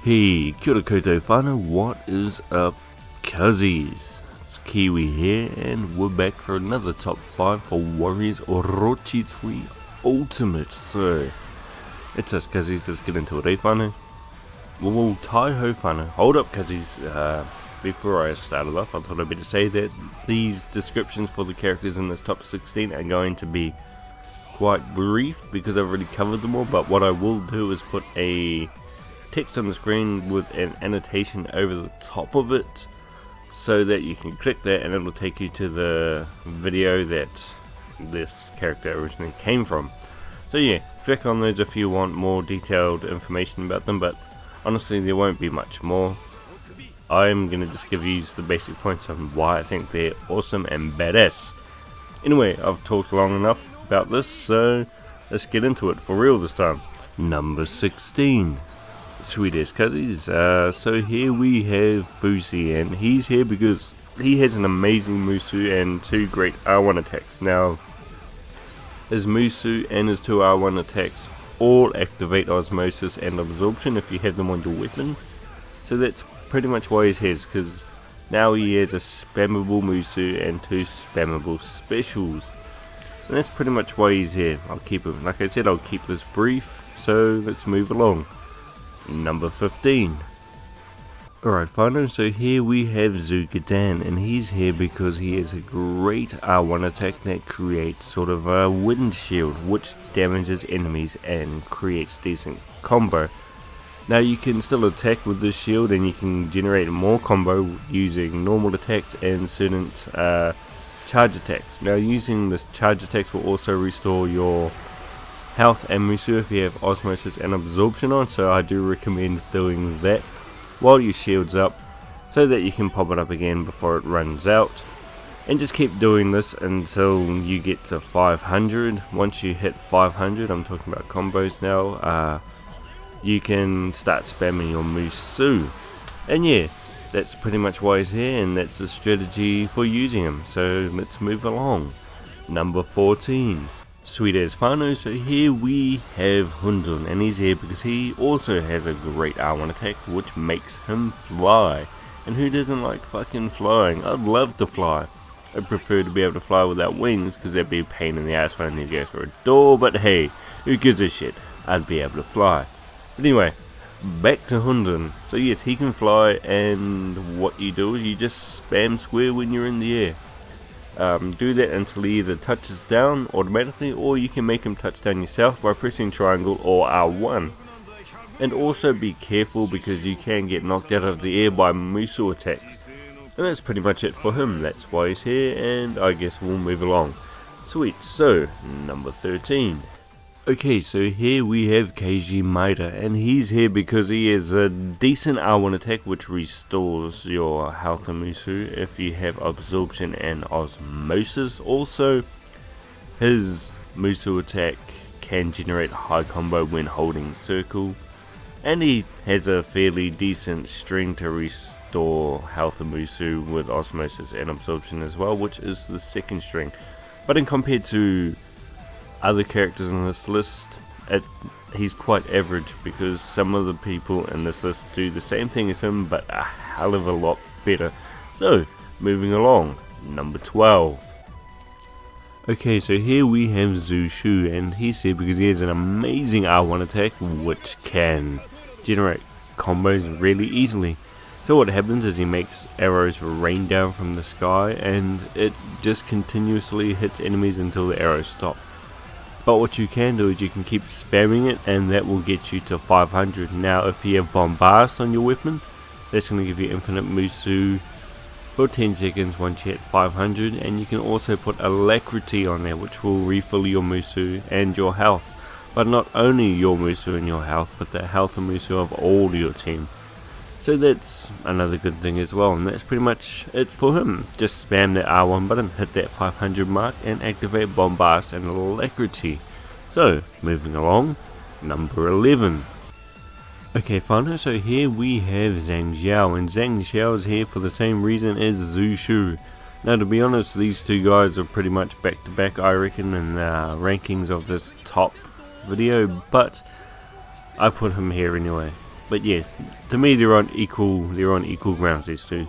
Hey, kia ora koutou whānau, what is up, cuzzies? It's Kiwi here, and we're back for another top 5 for Warriors Orochi 3 Ultimate. So, it's us cuzzies, let's get into it, eh whānau? Well, tai-ho whānau. Hold up cuzzies, before I started off, I thought I'd better say that these descriptions for the characters in this top 16 are going to be quite brief, because I've already covered them all, but what I will do is put a text on the screen with an annotation over the top of it so that you can click that and it'll take you to the video that this character originally came from. So yeah, click on those if you want more detailed information about them, but honestly there won't be much more. I'm going to just give you the basic points on why I think they're awesome and badass. Anyway, I've talked long enough about this, so let's get into it for real this time. Number 16. Sweet as cuzzies. So here we have Fusi, and he's here because he has an amazing Musu and 2 great R1 attacks. Now, his Musu and his 2 R1 attacks all activate Osmosis and Absorption if you have them on your weapon. So that's pretty much why he's here, because now he has a spammable Musu and 2 spammable specials. And that's pretty much why he's here. I'll keep it, like I said, I'll keep this brief, so let's move along. Number 15. Alright whānau, so here we have Zukadan, and he's here because he has a great R1 attack that creates sort of a wind shield which damages enemies and creates decent combo. Now you can still attack with this shield and you can generate more combo using normal attacks and certain charge attacks. Now using this charge attacks will also restore your health and Musu if you have Osmosis and Absorption on, so I do recommend doing that while your shield's up so that you can pop it up again before it runs out. And just keep doing this until you get to 500. Once you hit 500, I'm talking about combos now, you can start spamming your Musu. And yeah, that's pretty much why he's here, and that's the strategy for using him. So let's move along. Number 14. Sweet as whānau, so here we have Hundun, and he's here because he also has a great R1 attack which makes him fly. And who doesn't like fucking flying? I'd love to fly. I'd prefer to be able to fly without wings, because that'd be a pain in the ass when I need to go through a door, but hey, who gives a shit? I'd be able to fly. But anyway, back to Hundun. So yes, he can fly, and what you do is you just spam square when you're in the air. Do that until he either touches down automatically, or you can make him touch down yourself by pressing triangle or R1. And also be careful, because you can get knocked out of the air by Musu attacks. And that's pretty much it for him. That's why he's here, and I guess we'll move along. Sweet, so number 13. Okay, so here we have Keiji Maida, and he's here because he has a decent R1 attack which restores your health and Musu if you have Absorption and Osmosis. Also, his Musu attack can generate high combo when holding circle, and he has a fairly decent string to restore health and Musu with Osmosis and Absorption as well, which is the second string. But in compared to other characters in this list, he's quite average, because some of the people in this list do the same thing as him but a hell of a lot better. So moving along, number 12. Okay, so here we have Xue Shu, and he's here because he has an amazing R1 attack which can generate combos really easily. So what happens is he makes arrows rain down from the sky, and it just continuously hits enemies until the arrows stop. But what you can do is you can keep spamming it, and that will get you to 500. Now if you have Bombast on your weapon, that's going to give you infinite Musu for 10 seconds once you hit 500. And you can also put Alacrity on there, which will refill your Musu and your health. But not only your Musu and your health, but the health and Musu of all your team. So that's another good thing as well, and that's pretty much it for him. Just spam that R1 button, hit that 500 mark, and activate Bombast and Alacrity. So, moving along, number 11. Okay whānau, so here we have Zhang Xiao, and Zhang Xiao is here for the same reason as Xue Shu. Now to be honest, these two guys are pretty much back to back, I reckon, in rankings of this top video, but I put him here anyway. But yeah, to me they're on equal grounds, these two.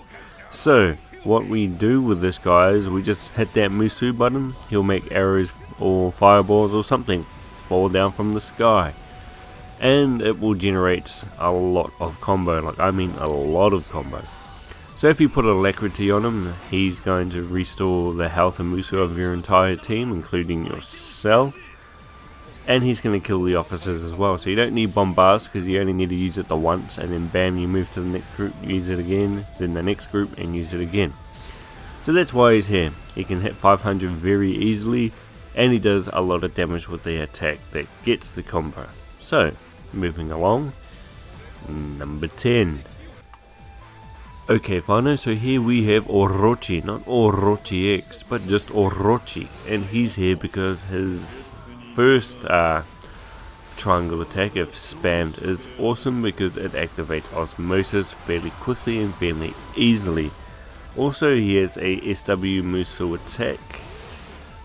So what we do with this guy is we just hit that Musu button. He'll make arrows or fireballs or something fall down from the sky, and it will generate a lot of combo. Like, I mean a lot of combo. So if you put alacrity on him, he's going to restore the health and Musu of your entire team, including yourself. And he's going to kill the officers as well. So you don't need bombast, because you only need to use it the once, and then bam, you move to the next group, use it again, then the next group, and use it again. So that's why he's here. He can hit 500 very easily, and he does a lot of damage with the attack that gets the combo. So, moving along, number 10. Okay, whānau, so here we have Orochi, not Orochi X, but just Orochi. And he's here because his first triangle attack, if spammed, is awesome because it activates osmosis fairly quickly and fairly easily. Also, he has a SW Musu attack,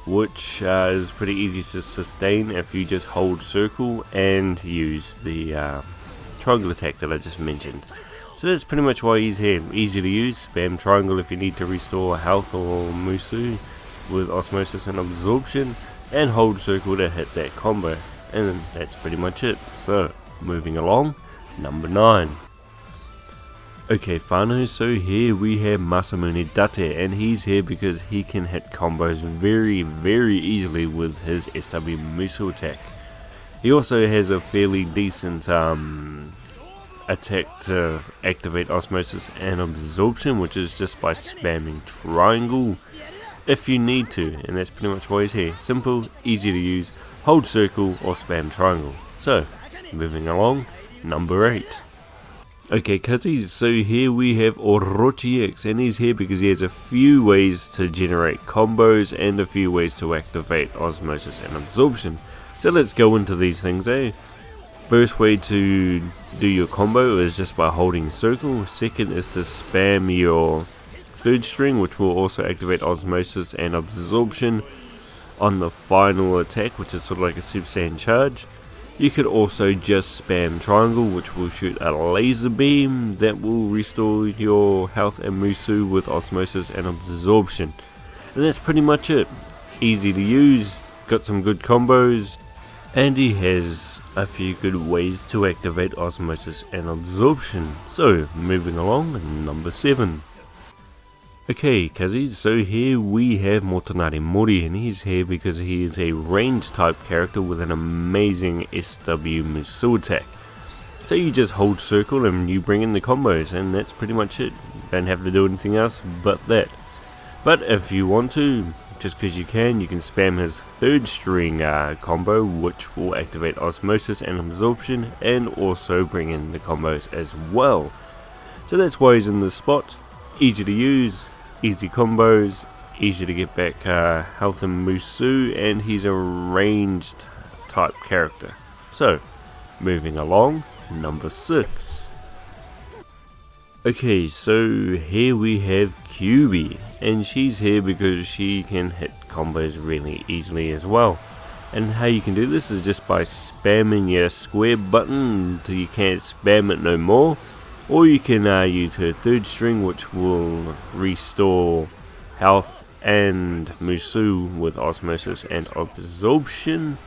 which is pretty easy to sustain if you just hold circle and use the triangle attack that I just mentioned. So that's pretty much why he's here. Easy to use, spam triangle if you need to restore health or Musu with osmosis and absorption, and hold circle to hit that combo, and that's pretty much it. So, moving along, number 9. Okay, whānau, so here we have Massimo, and he's here because he can hit combos very, very easily with his SW Musu attack. He also has a fairly decent attack to activate osmosis and absorption, which is just by spamming triangle if you need to, and that's pretty much why he's here. Simple, easy to use, hold circle or spam triangle. So, moving along, number 8. Okay, cuzzies, so here we have Orochi X, and he's here because he has a few ways to generate combos and a few ways to activate osmosis and absorption. So let's go into these things, First way to do your combo is just by holding circle. Second is to spam your third string, which will also activate osmosis and absorption on the final attack, which is sort of like a Super Saiyan charge. You could also just spam triangle, which will shoot a laser beam that will restore your health and Musu with osmosis and absorption. And that's pretty much it. Easy to use, got some good combos, and he has a few good ways to activate osmosis and absorption. So, moving along, number 7. Okay, cuzzies, so here we have Motonari Mori, and he's here because he is a range type character with an amazing SW Musu attack. So you just hold circle and you bring in the combos, and that's pretty much it. Don't have to do anything else but that. But if you want to, just because you can spam his third string combo, which will activate osmosis and absorption, and also bring in the combos as well. So that's why he's in this spot. Easy to use, easy combos, easy to get back health and Musu, and he's a ranged type character. So, moving along, number 6. Okay, so here we have Kiwi, and she's here because she can hit combos really easily as well. And how you can do this is just by spamming your square button until you can't spam it no more. Or you can use her third string, which will restore health and Musu with osmosis and absorption.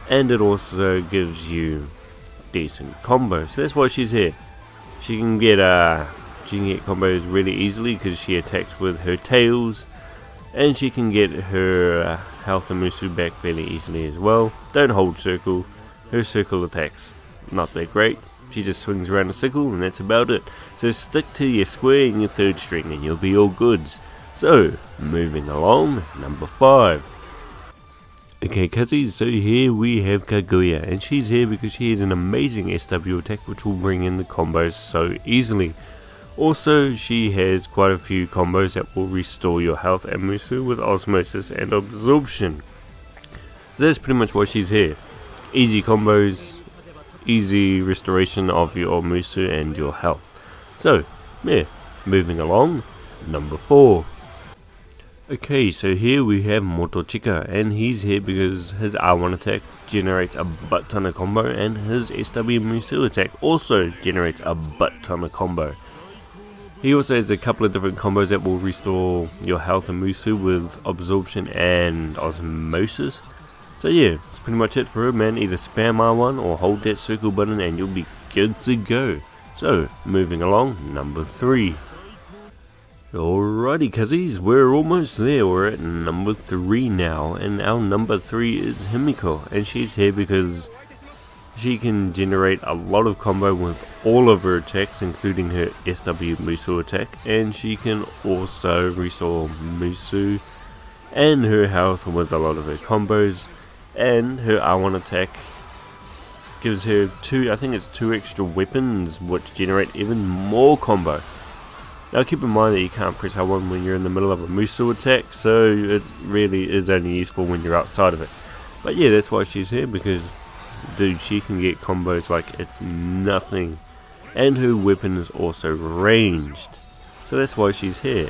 And it also gives you decent combos. So that's why she's here. She can get combos really easily because she attacks with her tails. And she can get her health and Musu back fairly easily as well. Don't hold circle. Her circle attacks not that great. She just swings around a circle and that's about it. So stick to your square and your third string and you'll be all goods. So, moving along, number 5. Okay, cuzzies, so here we have Kaguya, and she's here because she has an amazing SW attack which will bring in the combos so easily. Also, she has quite a few combos that will restore your health and Musu with osmosis and absorption. So that's pretty much why she's here. Easy combos, easy restoration of your Musu and your health. So, yeah, moving along, number 4. Okay, so here we have Motochika, and he's here because his R1 attack generates a butt ton of combo, and his SW Musu attack also generates a butt ton of combo. He also has a couple of different combos that will restore your health and Musu with absorption and osmosis. So yeah, that's pretty much it for him, man. Either spam R1 or hold that circle button and you'll be good to go. So, moving along, number 3. Alrighty cuzzies, we're almost there. We're at number 3 now, and our number 3 is Himiko, and she's here because she can generate a lot of combo with all of her attacks, including her SW Musu attack, and she can also restore Musu and her health with a lot of her combos, and her R1 attack gives her two extra weapons which generate even more combo. Now keep in mind that you can't press R1 when you're in the middle of a Musu attack, so it really is only useful when you're outside of it. But yeah, that's why she's here, because dude, she can get combos like it's nothing. And her weapon is also ranged. So that's why she's here.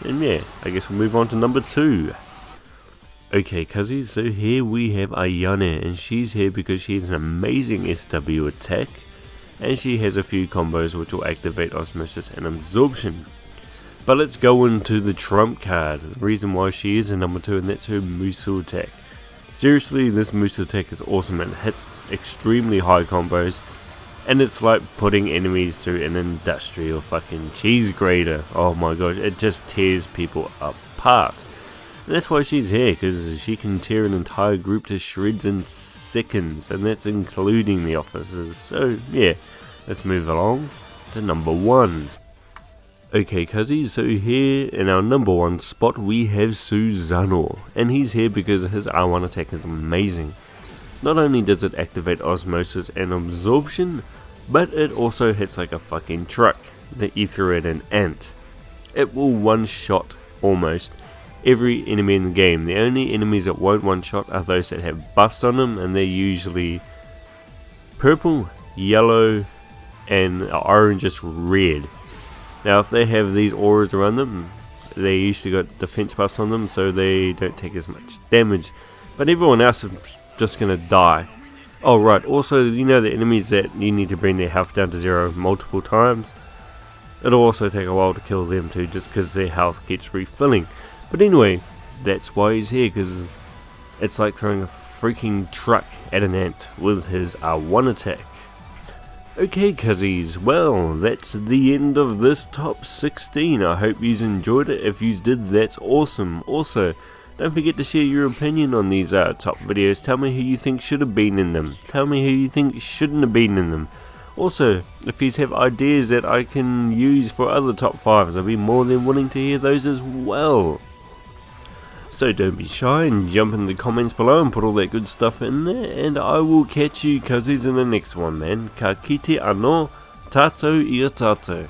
And yeah, I guess we'll move on to number 2. Okay cuzzies, so here we have Ayane, and she's here because she has an amazing SW attack. And she has a few combos which will activate osmosis and absorption. But let's go into the trump card, the reason why she is a number 2, and that's her Musu attack. Seriously, this Musu attack is awesome and hits extremely high combos, and it's like putting enemies through an industrial fucking cheese grater. Oh my gosh, it just tears people apart. And that's why she's here, because she can tear an entire group to shreds in seconds, and that's including the officers. So yeah, let's move along to number 1. Okay cuzzies, so here in our number 1 spot we have Susanoo, and he's here because his R1 attack is amazing. Not only does it activate osmosis and absorption, but it also hits like a fucking truck that you threw at an ant. It will one-shot almost every enemy in the game. The only enemies that won't one-shot are those that have buffs on them, and they're usually purple, yellow, and orange, just red. Now if they have these auras around them, they usually got defense buffs on them, so they don't take as much damage. But everyone else is just gonna die. Oh right, also you know the enemies that you need to bring their health down to 0 multiple times? It'll also take a while to kill them too, just because their health keeps refilling. But anyway, that's why he's here, because it's like throwing a freaking truck at an ant with his R1 attack. Okay cuzzies, well that's the end of this top 16. I hope you enjoyed it. If you did, that's awesome. Also, don't forget to share your opinion on these top videos. Tell me who you think should have been in them. Tell me who you think shouldn't have been in them. Also, if you have ideas that I can use for other top 5s, I'll be more than willing to hear those as well. So don't be shy and jump in the comments below and put all that good stuff in there, and I will catch you cuzzies in the next one, man. Ka kite ano tatou ia tatou.